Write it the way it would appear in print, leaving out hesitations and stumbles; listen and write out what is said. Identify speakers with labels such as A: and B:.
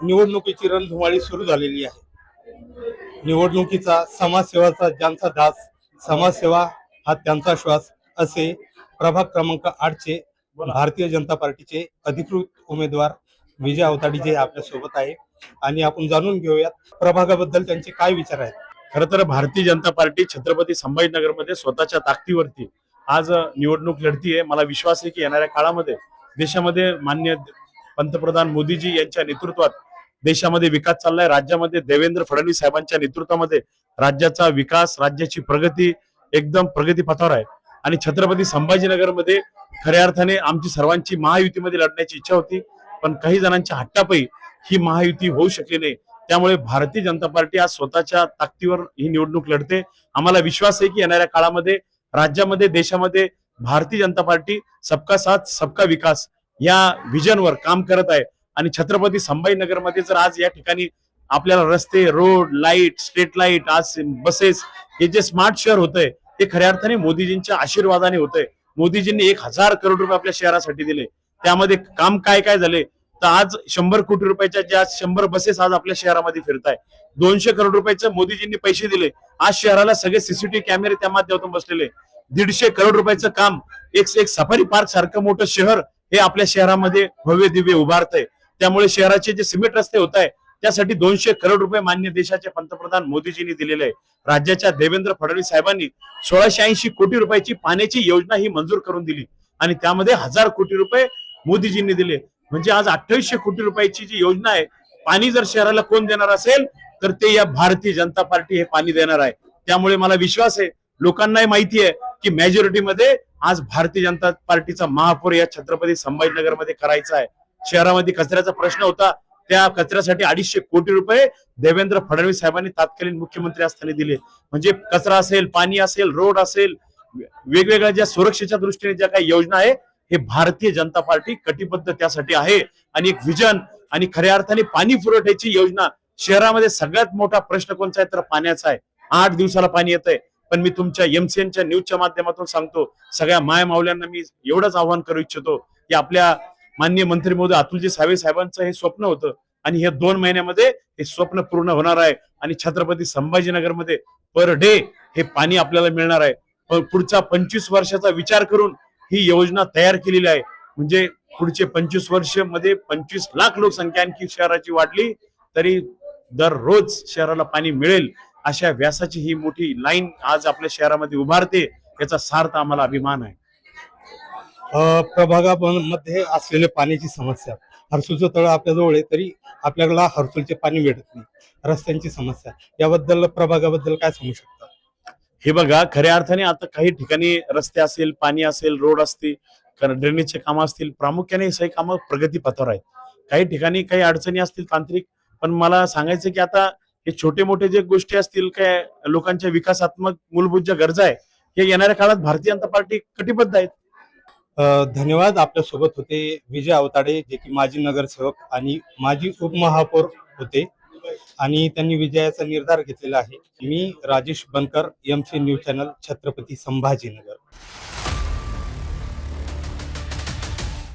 A: निवडणुकीची रणधुमाळी सुरू झालेली आहे. निवडणुकीचा समाजसेवाचा ज्यांचा दास, समाजसेवा हा त्यांचा श्वास असे प्रभाग क्रमांक 8 चे भारतीय जनता पार्टीचे अधिकृत उमेदवार विजय अवताडे जे आपल्या सोबत आहे आणि आपण जाणून घेऊयात प्रभागाबद्दल त्यांचे काय विचार आहेत.
B: खरं तर भारतीय जनता पार्टी छत्रपती संभाजीनगरमध्ये स्वतःच्या ताकदीवरती आज निवडणूक लढतीये. मला विश्वास आहे की येणाऱ्या काळामध्ये देशामध्ये माननीय पंतप्रधान मोदीजी यांच्या नेतृत्वात देशामध्ये विकास चाललाय. राज्यामध्ये देवेंद्र फडणवीस साहेबांच्या नेतृत्वामध्ये राज्याचा विकास, राज्याची प्रगती एकदम प्रगतीपथावर आहे. आणि छत्रपती संभाजीनगरमध्ये खऱ्या अर्थाने आमची सर्वांची महायुतीमध्ये लढण्याची इच्छा होती, पण काही जणांच्या हट्टापायी ही महायुती होऊ शकली नाही. त्यामुळे भारतीय जनता पार्टी आज स्वतःच्या ताकदीवर ही निवडणूक लढते. आम्हाला विश्वास आहे की येणाऱ्या काळामध्ये राज्यामध्ये, देशामध्ये भारतीय जनता पार्टी सबका साथ सबका विकास या विजनवर काम करत आहे. आणि छत्रपती संभाजीनगरमध्ये जर आज या ठिकाणी आपल्याला रस्ते, रोड, लाईट, स्ट्रीट लाईट, आज बसेस, हे जे स्मार्ट शहर होतंय ते खऱ्या अर्थाने मोदीजींच्या आशीर्वादाने होतंय. मोदीजींनी 1000 करोड रुपये आपल्या शहरासाठी दिले. त्यामध्ये काम काय काय झाले तर आज 100 कोटी रुपयाच्या ज्या 100 बसेस आज आपल्या शहरामध्ये फिरताय. 200 करोड रुपयाचे मोदीजींनी पैसे दिले. आज शहराला सगळे सीसीटीव्ही कॅमेरे त्या माध्यमातून बसलेले. 150 करोड रुपयाचं काम, एक सफारी पार्क सारखं मोठं शहर हे आपल्या शहरामध्ये भव्य दिव्य उभारतंय. त्यामुळे शहराचे जे सिमेंट रस्ते होत आहे त्यासाठी 200 करोड रुपये मान्य देशाचे पंतप्रधान मोदीजींनी दिलेले आहे. राज्याच्या देवेंद्र फडणवीस साहेबांनी 1680 कोटी रुपयाची पाण्याची योजना ही मंजूर करून दिली आणि त्यामध्ये 1000 कोटी रुपये मोदीजींनी दिले. म्हणजे आज 2800 कोटी रुपयाची जी योजना आहे, पाणी जर शहराला कोण देणार असेल तर ते या भारतीय जनता पार्टी हे पाणी देणार आहे. त्यामुळे मला विश्वास आहे, लोकांनाही माहिती आहे की मेजॉरिटीमध्ये आज भारतीय जनता पार्टीचा महापौर या छत्रपती संभाजीनगरमध्ये करायचा आहे. शहरामध्ये कचऱ्याचा प्रश्न होता, त्या कचऱ्यासाठी 250 कोटी रुपये देवेंद्र फडणवीस साहेबांनी तत्कालीन मुख्यमंत्री असताना दिले. म्हणजे कचरा असेल, पाणी असेल, रोड असेल, वेगवेगळ्या ज्या सुरक्षेच्या दृष्टीने ज्या काही योजना आहे, हे भारतीय जनता पार्टी कटिबद्ध त्यासाठी आहे. आणि एक विजन आणि खऱ्या अर्थाने पाणी पुरवठ्याची योजना. शहरामध्ये सगळ्यात मोठा प्रश्न कोणता आहे तर पाण्याचा आहे. 8 दिवसाला पाणी येतंय. पण मी तुमच्या एमसीएनच्या न्यूजच्या माध्यमातून सांगतो, सगळ्या माय मावल्यांना मी एवढंच आव्हान करू इच्छितो की आपल्या माननीय मंत्री महोदय अतुलजी सावे साहेबांचं हे स्वप्न होतं आणि हे 2 महिन्यामध्ये हे स्वप्न पूर्ण होणार आहे. आणि छत्रपती संभाजीनगरमध्ये पर डे हे पाणी आपल्याला मिळणार आहे. पुढचा 25 वर्षाचा विचार करून ही योजना तयार केलेली आहे. म्हणजे पुढचे 25 वर्ष मध्ये 25 लाख लोकसंख्या आणखी शहराची वाढली तरी दररोज शहराला पाणी मिळेल अशा व्यासाची ही मोठी लाईन आज आपल्या शहरामध्ये उभारते. याचा सार्थ आम्हाला अभिमान आहे.
A: प्रभागामध्ये असलेल्या पाण्याची समस्या, हर्सुलचं तळ आपल्याजवळ आहे तरी आपल्याला हर्सुलचे पाणी भेटत नाही. रस्त्यांची समस्या, याबद्दल प्रभागाबद्दल काय सांगू शकता?
B: हे बघा, खऱ्या अर्थाने आता काही ठिकाणी रस्ते असेल, पाणी असेल, रोड असतील, ड्रेनेजचे कामं असतील, प्रामुख्याने हे सगळी कामं प्रगतीपथावर आहेत. काही ठिकाणी काही अडचणी असतील तांत्रिक, पण मला सांगायचं की आता हे छोटे मोठे जे गोष्टी असतील, काय लोकांच्या विकासात्मक मूलभूत ज्या गरजा आहे, हे येणाऱ्या काळात भारतीय जनता पार्टी कटिबद्ध आहेत.
A: धन्यवाद. आपल्या सोबत होते विजय अवताडे, जे की माजी नगरसेवक आणि माजी उपमहापौर होते आणि त्यांनी विजयाचा निर्धार घेतलेला आहे. मी राजेश बनकर, MC news channel, Chhatrapati Sambhajinagar.